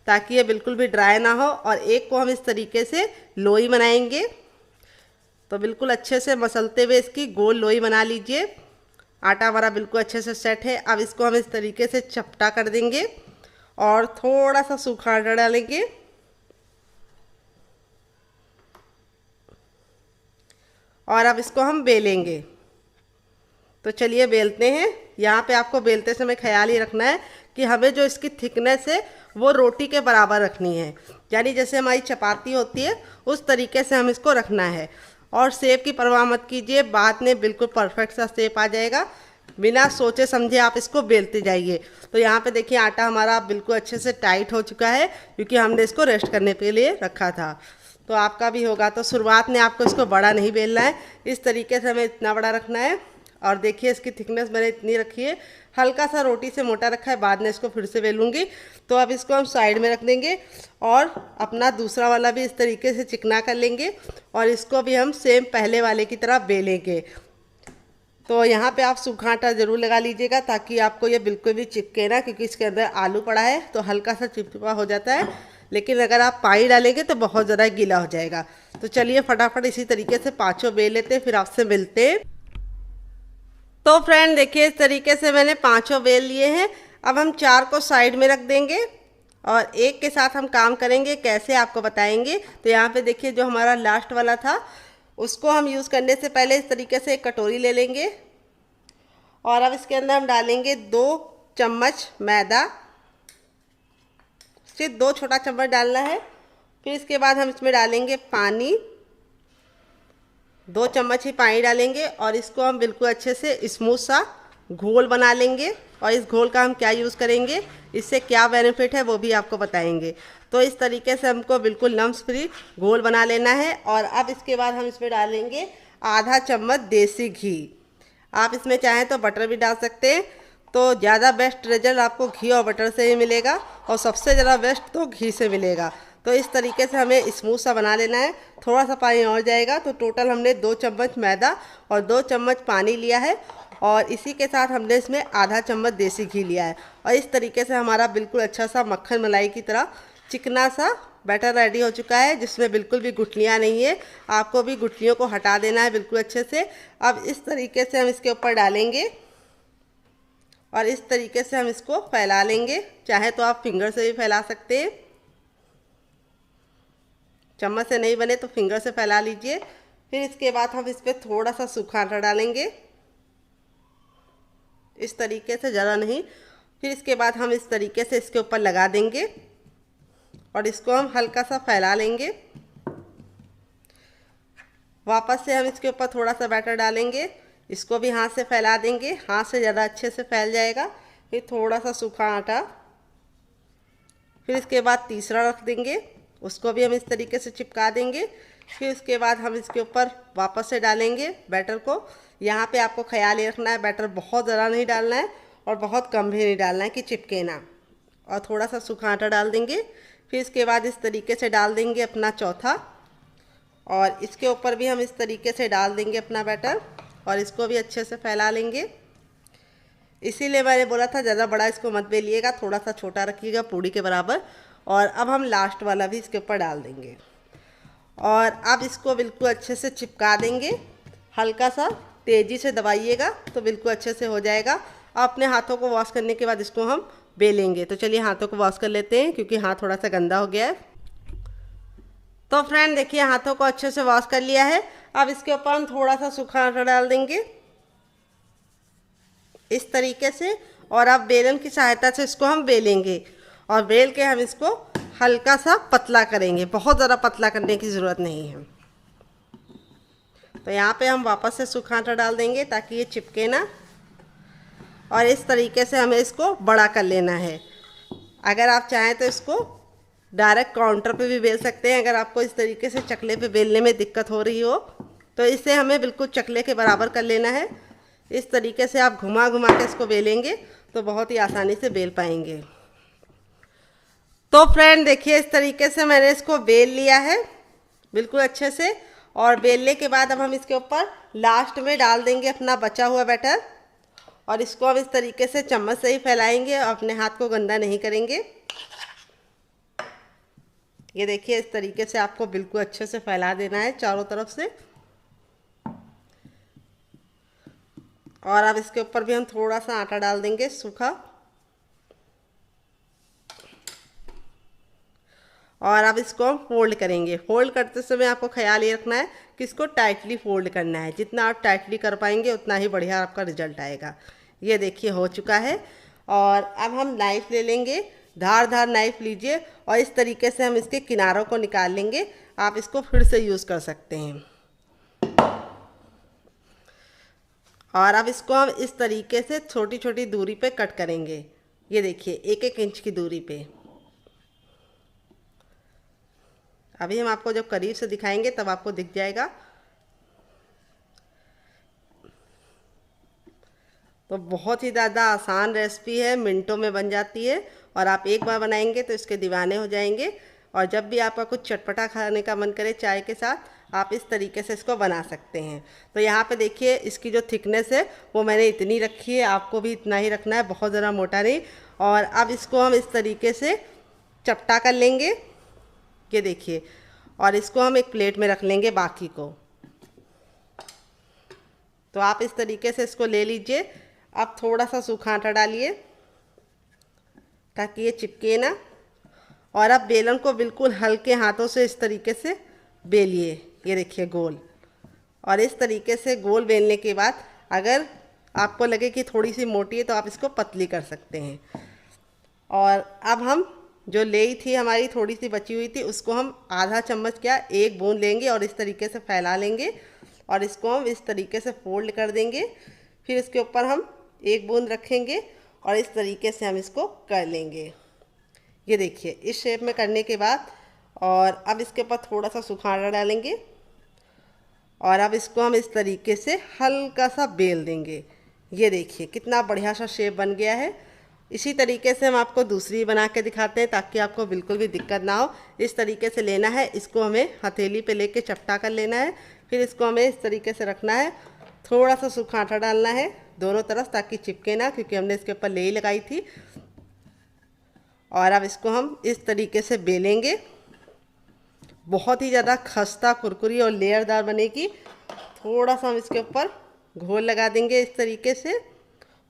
ताकि ये बिल्कुल भी ड्राई ना हो और एक को हम इस तरीके से लोई बनाएंगे। तो बिल्कुल अच्छे से मसलते हुए इसकी गोल लोई बना लीजिए। आटा हमारा बिल्कुल अच्छे से सेट है। अब इसको हम इस तरीके से चपटा कर देंगे और थोड़ा सा सूखा आटा डालेंगे और अब इसको हम बेलेंगे। तो चलिए बेलते हैं। यहाँ पे आपको बेलते समय ख्याल ही रखना है कि हमें जो इसकी थिकनेस है वो रोटी के बराबर रखनी है, यानी जैसे हमारी चपाती होती है उस तरीके से हम इसको रखना है। और शेप की परवाह मत कीजिए, बाद में बिल्कुल परफेक्ट सा शेप आ जाएगा। बिना सोचे समझे आप इसको बेलते जाइए। तो यहाँ पे देखिए आटा हमारा बिल्कुल अच्छे से टाइट हो चुका है क्योंकि हमने इसको रेस्ट करने के लिए रखा था। तो आपका भी होगा। तो शुरुआत में आपको इसको बड़ा नहीं बेलना है, इस तरीके से हमें इतना बड़ा रखना है। और देखिए इसकी थिकनेस मैंने इतनी रखी है, हल्का सा रोटी से मोटा रखा है, बाद में इसको फिर से बेलूंगी। तो अब इसको हम साइड में रख देंगे और अपना दूसरा वाला भी इस तरीके से चिकना कर लेंगे और इसको भी हम सेम पहले वाले की तरह बेलेंगे। तो यहाँ पे आप सूखा आटा ज़रूर लगा लीजिएगा ताकि आपको ये बिल्कुल भी चिपके ना, क्योंकि इसके अंदर आलू पड़ा है तो हल्का सा चिपचिपा हो जाता है, लेकिन अगर आप पानी डालेंगे तो बहुत ज़्यादा गीला हो जाएगा। तो चलिए फटाफट इसी तरीके से 5 बेल लेते हैं, फिर आपसे मिलते हैं। तो फ्रेंड देखिए इस तरीके से मैंने 5 बेल लिए हैं। अब हम 4 को साइड में रख देंगे और एक के साथ हम काम करेंगे, कैसे आपको बताएंगे। तो यहाँ पे देखिए जो हमारा लास्ट वाला था उसको हम यूज़ करने से पहले इस तरीके से एक कटोरी ले लेंगे और अब इसके अंदर हम डालेंगे 2 चम्मच मैदा, सिर्फ 2 छोटा चम्मच डालना है। फिर इसके बाद हम इसमें डालेंगे पानी, 2 चम्मच ही पानी डालेंगे और इसको हम बिल्कुल अच्छे से स्मूथ सा घोल बना लेंगे। और इस घोल का हम क्या यूज़ करेंगे, इससे क्या बेनिफिट है वो भी आपको बताएंगे। तो इस तरीके से हमको बिल्कुल लम्स फ्री घोल बना लेना है। और अब इसके बाद हम इसमें डालेंगे आधा चम्मच देसी घी। आप इसमें चाहें तो बटर भी डाल सकते हैं, तो ज़्यादा बेस्ट रिजल्ट आपको घी और बटर से ही मिलेगा और सबसे ज़्यादा बेस्ट तो घी से मिलेगा। तो इस तरीके से हमें स्मूथ सा बना लेना है। थोड़ा सा पानी और जाएगा। तो टोटल हमने 2 चम्मच मैदा और 2 चम्मच पानी लिया है और इसी के साथ हमने इसमें आधा चम्मच देसी घी लिया है। और इस तरीके से हमारा बिल्कुल अच्छा सा मक्खन मलाई की तरह चिकना सा बैटर रेडी हो चुका है, जिसमें बिल्कुल भी गुठलियाँ नहीं है। आपको भी गुठलियों को हटा देना है बिल्कुल अच्छे से। अब इस तरीके से हम इसके ऊपर डालेंगे और इस तरीके से हम इसको फैला लेंगे। चाहे तो आप फिंगर से भी फैला सकते हैं, चम्मच से नहीं बने तो फिंगर से फैला लीजिए। फिर इसके बाद हम इस पर थोड़ा सा सूखा आटा डालेंगे, इस तरीके से, ज़रा नहीं। फिर इसके बाद हम इस तरीके से इसके ऊपर लगा देंगे और इसको हम हल्का सा फैला लेंगे। वापस से हम इसके ऊपर थोड़ा सा बैटर डालेंगे, इसको भी हाथ से फैला देंगे, हाथ से ज़्यादा अच्छे से फैल जाएगा। फिर थोड़ा सा सूखा आटा, फिर इसके बाद तीसरा रख देंगे, उसको भी हम इस तरीके से चिपका देंगे। फिर उसके बाद हम इसके ऊपर वापस से डालेंगे बैटर को। यहाँ पे आपको ख्याल ये रखना है, बैटर बहुत ज़्यादा नहीं डालना है और बहुत कम भी नहीं डालना है कि चिपके ना। और थोड़ा सा सूखा आटा डाल देंगे। फिर इसके बाद इस तरीके से डाल देंगे अपना चौथा और इसके ऊपर भी हम इस तरीके से डाल देंगे अपना बैटर और इसको भी अच्छे से फैला लेंगे। इसीलिए मैंने बोला था ज़्यादा बड़ा इसको मत बेलिएगा, थोड़ा सा छोटा रखिएगा पूड़ी के बराबर। और अब हम लास्ट वाला भी इसके ऊपर डाल देंगे और अब इसको बिल्कुल अच्छे से चिपका देंगे। हल्का सा तेज़ी से दबाइएगा तो बिल्कुल अच्छे से हो जाएगा। अपने हाथों को वॉश करने के बाद इसको हम बेलेंगे। तो चलिए हाथों को वॉश कर लेते हैं क्योंकि हाथ थोड़ा सा गंदा हो गया है। तो फ्रेंड देखिए हाथों को अच्छे से वॉश कर लिया है। अब इसके ऊपर हम थोड़ा सा सूखा आटा डाल देंगे इस तरीके से और अब बेलन की सहायता से इसको हम बेलेंगे और बेल के हम इसको हल्का सा पतला करेंगे, बहुत ज़्यादा पतला करने की ज़रूरत नहीं है। तो यहाँ पे हम वापस से सूखा आटा डाल देंगे ताकि ये चिपके ना और इस तरीके से हमें इसको बड़ा कर लेना है। अगर आप चाहें तो इसको डायरेक्ट काउंटर पे भी बेल सकते हैं। अगर आपको इस तरीके से चकले पे बेलने में दिक्कत हो रही हो तो इसे हमें बिल्कुल चकले के बराबर कर लेना है। इस तरीके से आप घुमा घुमा के इसको बेलेंगे तो बहुत ही आसानी से बेल पाएंगे। तो फ्रेंड देखिए इस तरीके से मैंने इसको बेल लिया है बिल्कुल अच्छे से। और बेलने के बाद अब हम इसके ऊपर लास्ट में डाल देंगे अपना बचा हुआ बैटर और इसको हम इस तरीके से चम्मच से ही फैलाएंगे और अपने हाथ को गंदा नहीं करेंगे। ये देखिए इस तरीके से आपको बिल्कुल अच्छे से फैला देना है चारों तरफ से। और अब इसके ऊपर भी हम थोड़ा सा आटा डाल देंगे सूखा और अब इसको हम फोल्ड करेंगे। फोल्ड करते समय आपको ख्याल ये रखना है कि इसको टाइटली फोल्ड करना है। जितना आप टाइटली कर पाएंगे उतना ही बढ़िया आपका रिजल्ट आएगा। ये देखिए हो चुका है। और अब हम नाइफ़ ले लेंगे, धारदार नाइफ़ लीजिए और इस तरीके से हम इसके किनारों को निकाल लेंगे। आप इसको फिर से यूज़ कर सकते हैं। और अब इसको हम इस तरीके से छोटी छोटी दूरी पे कट करेंगे। ये देखिए 1-1 इंच की दूरी पे। अभी हम आपको जब करीब से दिखाएंगे तब आपको दिख जाएगा। तो बहुत ही ज़्यादा आसान रेसिपी है, मिनटों में बन जाती है और आप एक बार बनाएंगे तो इसके दीवाने हो जाएंगे। और जब भी आपका कुछ चटपटा खाने का मन करे चाय के साथ, आप इस तरीके से इसको बना सकते हैं। तो यहाँ पे देखिए इसकी जो थिकनेस है वो मैंने इतनी रखी है, आपको भी इतना ही रखना है, बहुत ज़्यादा मोटा नहीं। और अब इसको हम इस तरीके से चपटा कर लेंगे। ये देखिए, और इसको हम एक प्लेट में रख लेंगे बाकी को। तो आप इस तरीके से इसको ले लीजिए। अब थोड़ा सा सूखा आटा डालिए ताकि ये चिपके ना और अब बेलन को बिल्कुल हल्के हाथों से इस तरीके से बेलिए, ये देखिए गोल। और इस तरीके से गोल बेलने के बाद अगर आपको लगे कि थोड़ी सी मोटी है तो आप इसको पतली कर सकते हैं। और अब हम जो लेई थी हमारी थोड़ी सी बची हुई थी उसको हम आधा चम्मच क्या 1 बूंद लेंगे और इस तरीके से फैला लेंगे और इसको हम इस तरीके से फोल्ड कर देंगे। फिर इसके ऊपर हम 1 बूंद रखेंगे और इस तरीके से हम इसको कर लेंगे। ये देखिए इस शेप में करने के बाद और अब इसके ऊपर थोड़ा सा सूखा आटा डालेंगे और अब इसको हम इस तरीके से हल्का सा बेल देंगे। ये देखिए कितना बढ़िया सा शेप बन गया है। इसी तरीके से हम आपको दूसरी बना के दिखाते हैं ताकि आपको बिल्कुल भी दिक्कत ना हो। इस तरीके से लेना है, इसको हमें हथेली पे लेके चपटा कर लेना है। फिर इसको हमें इस तरीके से रखना है, थोड़ा सा सूखा आटा डालना है दोनों तरफ ताकि चिपके ना, क्योंकि हमने इसके ऊपर लेई लगाई थी। और अब इसको हम इस तरीके से बेलेंगे। बहुत ही ज़्यादा खस्ता कुरकुरी और लेयरदार बनेगी। थोड़ा सा हम इसके ऊपर घोल लगा देंगे इस तरीके से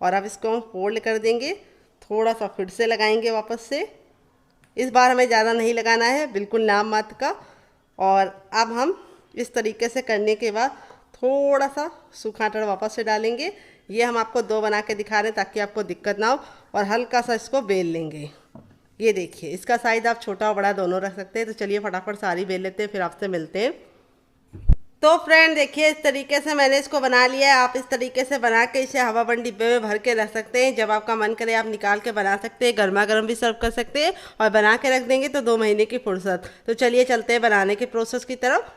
और अब इसको हम फोल्ड कर देंगे। थोड़ा सा फिर से लगाएंगे वापस से, इस बार हमें ज़्यादा नहीं लगाना है, बिल्कुल नाम मात्र का। और अब हम इस तरीके से करने के बाद थोड़ा सा सूखा आटा वापस से डालेंगे। ये हम आपको 2 बना के दिखा रहे हैं ताकि आपको दिक्कत ना हो। और हल्का सा इसको बेल लेंगे। ये देखिए इसका साइज़ आप छोटा और बड़ा दोनों रख सकते हैं। तो चलिए फटाफट सारी बेल लेते हैं, फिर आपसे मिलते हैं। तो फ्रेंड देखिए इस तरीके से मैंने इसको बना लिया है। आप इस तरीके से बना के इसे हवाबंद डिब्बे में भर के रख सकते हैं। जब आपका मन करे आप निकाल के बना सकते हैं, गर्मा गर्म भी सर्व कर सकते हैं और बना के रख देंगे तो 2 महीने की फुर्सत। तो चलिए चलते हैं बनाने के प्रोसेस की तरफ।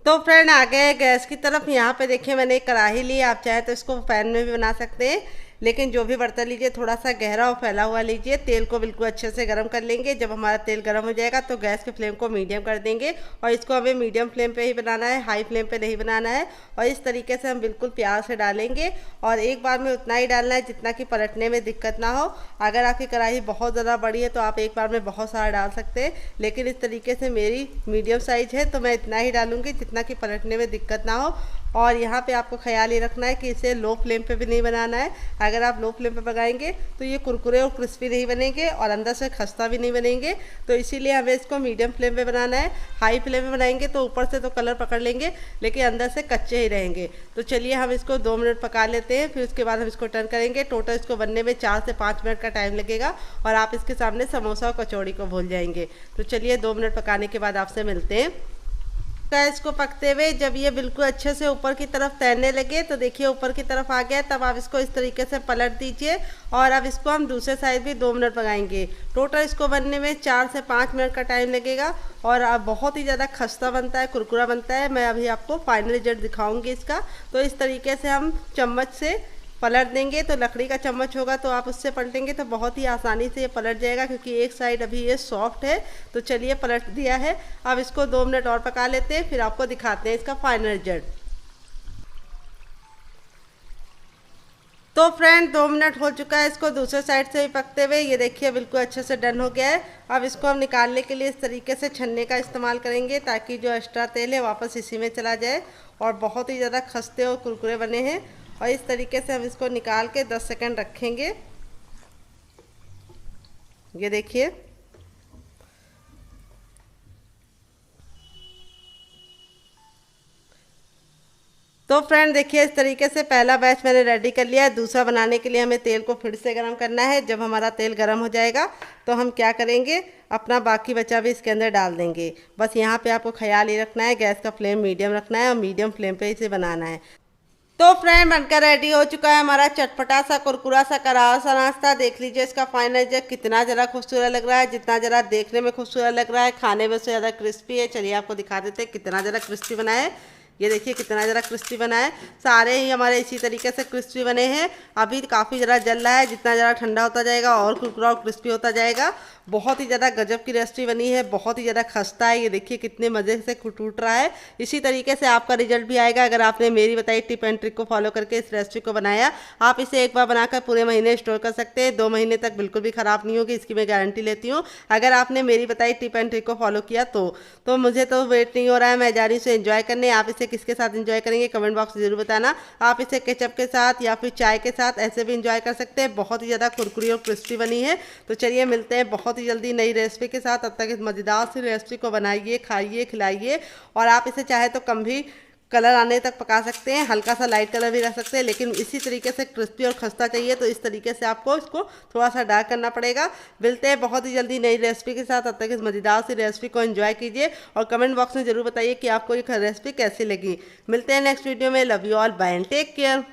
तो फ्रेंड आ गए गैस की तरफ। यहाँ पे देखिए मैंने एक कढ़ाई ली, आप चाहे तो इसको पैन में भी बना सकते हैं, लेकिन जो भी बर्तन लीजिए थोड़ा सा गहरा और फैला हुआ लीजिए। तेल को बिल्कुल अच्छे से गर्म कर लेंगे। जब हमारा तेल गर्म हो जाएगा तो गैस के फ्लेम को मीडियम कर देंगे और इसको हमें मीडियम फ्लेम पे ही बनाना है, हाई फ्लेम पे नहीं बनाना है। और इस तरीके से हम बिल्कुल प्यार से डालेंगे और एक बार में उतना ही डालना है जितना कि पलटने में दिक्कत ना हो। अगर आपकी कढ़ाई बहुत ज़्यादा बड़ी है तो आप एक बार में बहुत सारा डाल सकते हैं, लेकिन इस तरीके से मेरी मीडियम साइज़ है तो मैं इतना ही डालूँगी जितना कि पलटने में दिक्कत ना हो। और यहाँ पे आपको ख्याल ये रखना है कि इसे लो फ्लेम पे भी नहीं बनाना है। अगर आप लो फ्लेम पे पकाएंगे तो ये कुरकुरे और क्रिस्पी नहीं बनेंगे और अंदर से खस्ता भी नहीं बनेंगे। तो इसीलिए हमें इसको मीडियम फ्लेम पे बनाना है। हाई फ्लेम पे बनाएंगे तो ऊपर से तो कलर पकड़ लेंगे लेकिन अंदर से कच्चे ही रहेंगे। तो चलिए हम इसको 2 मिनट पका लेते हैं, फिर उसके बाद हम इसको टर्न करेंगे। टोटल इसको बनने में 4 से 5 मिनट का टाइम लगेगा और आप इसके सामने समोसा और कचौड़ी को भूल जाएंगे। तो चलिए 2 मिनट पकाने के बाद आपसे मिलते हैं। गैस को पकते हुए जब ये बिल्कुल अच्छे से ऊपर की तरफ तैरने लगे तो देखिए ऊपर की तरफ आ गया, तब आप इसको इस तरीके से पलट दीजिए और अब इसको हम दूसरे साइड भी 2 मिनट पकाएंगे। टोटल इसको बनने में 4 से 5 मिनट का टाइम लगेगा और अब बहुत ही ज़्यादा खस्ता बनता है, कुरकुरा बनता है। मैं अभी आपको फाइनल रिजल्ट दिखाऊंगी इसका। तो इस तरीके से हम चम्मच से पलट देंगे, तो लकड़ी का चम्मच होगा तो आप उससे पलटेंगे तो बहुत ही आसानी से ये पलट जाएगा, क्योंकि एक साइड अभी ये सॉफ्ट है। तो चलिए पलट दिया है, अब इसको 2 मिनट और पका लेते हैं, फिर आपको दिखाते हैं इसका फाइनल रिजल्ट। तो फ्रेंड 2 मिनट हो चुका है इसको दूसरे साइड से भी पकते हुए। ये देखिए बिल्कुल अच्छे से डन हो गया है। अब इसको हम निकालने के लिए इस तरीके से छन्ने का इस्तेमाल करेंगे ताकि जो एक्स्ट्रा तेल है वापस इसी में चला जाए। और बहुत ही ज़्यादा खस्ते और कुरकुरे बने हैं और इस तरीके से हम इसको निकाल के 10 सेकंड रखेंगे। ये देखिए तो फ्रेंड देखिए इस तरीके से पहला बैच मैंने रेडी कर लिया है। दूसरा बनाने के लिए हमें तेल को फिर से गर्म करना है। जब हमारा तेल गर्म हो जाएगा तो हम क्या करेंगे, अपना बाकी बचा भी इसके अंदर डाल देंगे। बस यहाँ पे आपको ख्याल ये रखना है, गैस का फ्लेम मीडियम रखना है और मीडियम फ्लेम पे इसे बनाना है। तो फ्रेंड बनकर रेडी हो चुका है हमारा चटपटा सा कुरकुरा सा करारा सा नाश्ता। देख लीजिए इसका फाइनल जब कितना ज़रा खूबसूरत लग रहा है। जितना ज़रा देखने में खूबसूरत लग रहा है, खाने में उससे ज़्यादा क्रिस्पी है। चलिए आपको दिखा देते हैं कितना ज़रा क्रिस्पी बना है। ये देखिए कितना ज़रा क्रिस्पी बना है। सारे ही हमारे इसी तरीके से क्रिस्पी बने हैं। अभी काफ़ी ज़रा जल रहा है, जितना ज़रा ठंडा होता जाएगा और कुरकुरा और क्रिस्पी होता जाएगा। बहुत ही ज़्यादा गजब की रेसिपी बनी है, बहुत ही ज़्यादा खस्ता है। ये देखिए कितने मज़े से टूट रहा है। इसी तरीके से आपका रिजल्ट भी आएगा अगर आपने मेरी बताई टिप एंड ट्रिक को फॉलो करके इस रेसिपी को बनाया। आप इसे एक बार बनाकर पूरे महीने स्टोर कर सकते हैं, 2 महीने तक बिल्कुल भी ख़राब नहीं होगी, इसकी मैं गारंटी लेती हूँ। अगर आपने मेरी बताई टिप एंड ट्रिक को फॉलो किया तो मुझे तो वेट नहीं हो रहा है, मैं जा रही हूँ इसे एंजॉय करने। आप इसे किसके साथ एंजॉय करेंगे कमेंट बॉक्स में जरूर बताना। आप इसे केचप के साथ या फिर चाय के साथ ऐसे भी एंजॉय कर सकते हैं। बहुत ही ज़्यादा कुरकुरी और क्रिस्पी बनी है। तो चलिए मिलते हैं बहुत ही जल्दी नई रेसिपी के साथ। तब तक इस मज़ेदार सी रेसिपी को बनाइए, खाइए, खिलाइए। और आप इसे चाहे तो कम भी कलर आने तक पका सकते हैं, हल्का सा लाइट कलर भी रख सकते हैं, लेकिन इसी तरीके से क्रिस्पी और खस्ता चाहिए तो इस तरीके से आपको इसको थोड़ा सा डार्क करना पड़ेगा। मिलते हैं बहुत ही जल्दी नई रेसिपी के साथ। तब तक इस मज़ेदार सी रेसिपी को एंजॉय कीजिए और कमेंट बॉक्स में जरूर बताइए कि आपको ये रेसिपी कैसी लगी। मिलते हैं नेक्स्ट वीडियो में। Love you all, bye and take care.